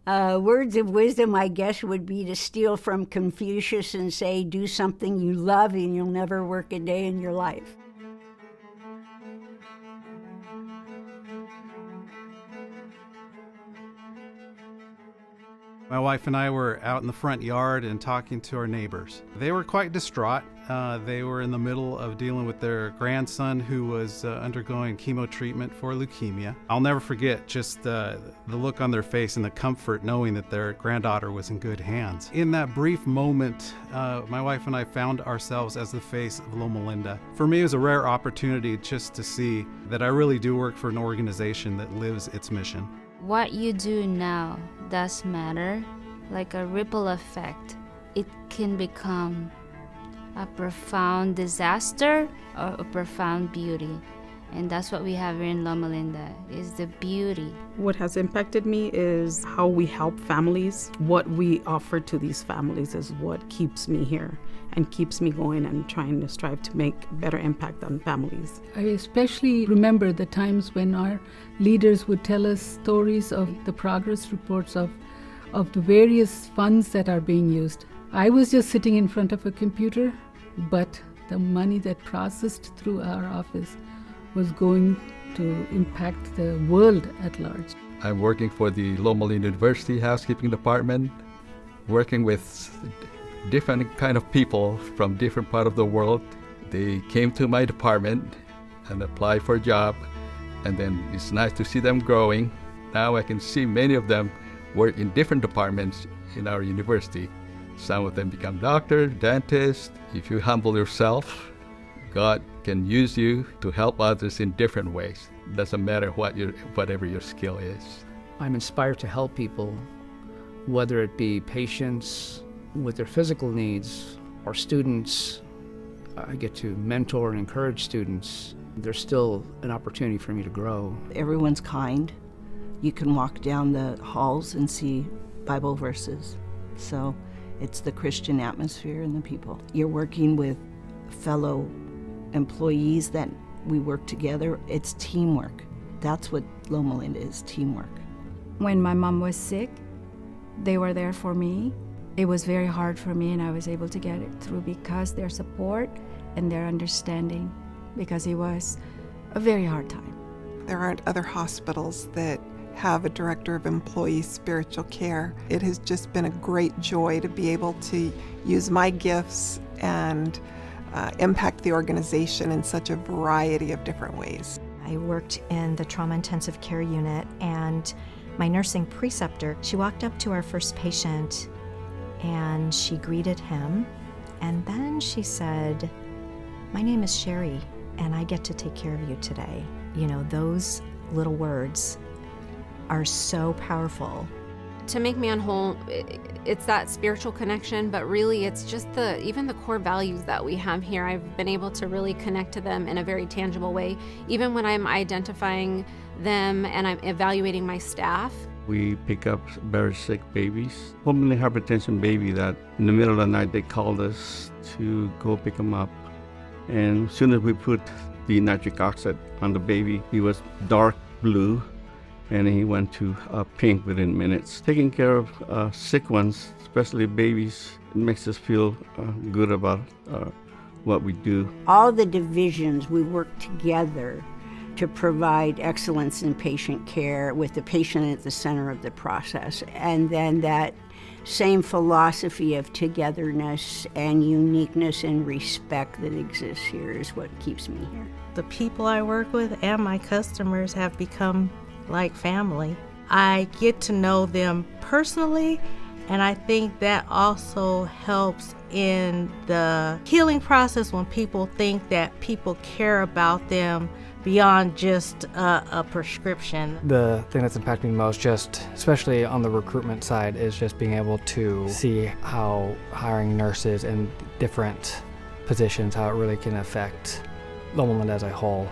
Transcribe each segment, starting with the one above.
Words of wisdom, I guess, would be to steal from Confucius and say, do something you love and you'll never work a day in your life. My wife and I were out in the front yard and talking to our neighbors. They were quite distraught. They were in the middle of dealing with their grandson who was undergoing chemo treatment for leukemia. I'll never forget just the look on their face and the comfort knowing that their granddaughter was in good hands. In that brief moment, my wife and I found ourselves as the face of Loma Linda. For me, it was a rare opportunity just to see that I really do work for an organization that lives its mission. What you do now does matter, like a ripple effect. It can become a profound disaster or a profound beauty. And that's what we have here in Loma Linda, is the beauty. What has impacted me is how we help families. What we offer to these families is what keeps me here and keeps me going and trying to strive to make better impact on families. I especially remember the times when our leaders would tell us stories of the progress reports of the various funds that are being used. I was just sitting in front of a computer, but the money that processed through our office was going to impact the world at large. I'm working for the Loma Linda University Housekeeping Department, working with different kind of people from different part of the world. They came to my department and applied for a job, and then it's nice to see them growing. Now I can see many of them work in different departments in our university. Some of them become doctors, dentists. If you humble yourself, God can use you to help others in different ways. Doesn't matter whatever your skill is. I'm inspired to help people, whether it be patients with their physical needs or students. I get to mentor and encourage students. There's still an opportunity for me to grow. Everyone's kind. You can walk down the halls and see Bible verses. So it's the Christian atmosphere and the people. You're working with fellow employees that we work together. It's teamwork. That's what Loma Linda is, teamwork. When my mom was sick, they were there for me. It was very hard for me, and I was able to get it through because their support and their understanding, because it was a very hard time. There aren't other hospitals that have a director of employee spiritual care. It has just been a great joy to be able to use my gifts and impact the organization in such a variety of different ways. I worked in the trauma intensive care unit, and my nursing preceptor, she walked up to our first patient and she greeted him, and then she said, "My name is Sherry and I get to take care of you today." You know, those little words are so powerful. To make man whole, it's that spiritual connection, but really it's just even the core values that we have here. I've been able to really connect to them in a very tangible way, even when I'm identifying them and I'm evaluating my staff. We pick up very sick babies, pulmonary hypertension baby that in the middle of the night they called us to go pick them up. And as soon as we put the nitric oxide on the baby, he was dark blue, and he went to pink within minutes. Taking care of sick ones, especially babies, it makes us feel good about what we do. All the divisions, we work together to provide excellence in patient care with the patient at the center of the process. And then that same philosophy of togetherness and uniqueness and respect that exists here is what keeps me here. The people I work with and my customers have become like family. I get to know them personally, and I think that also helps in the healing process when people think that people care about them beyond just a prescription. The thing that's impacted me most, just especially on the recruitment side, is just being able to see how hiring nurses in different positions, how it really can affect Loma Linda as a whole.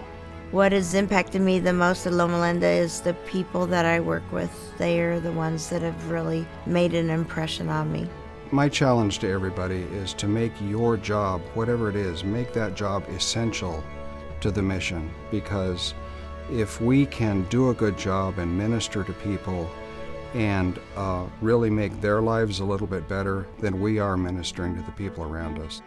What has impacted me the most at Loma Linda is the people that I work with. They are the ones that have really made an impression on me. My challenge to everybody is to make your job, whatever it is, make that job essential to the mission. Because if we can do a good job and minister to people and really make their lives a little bit better than we are ministering to the people around us.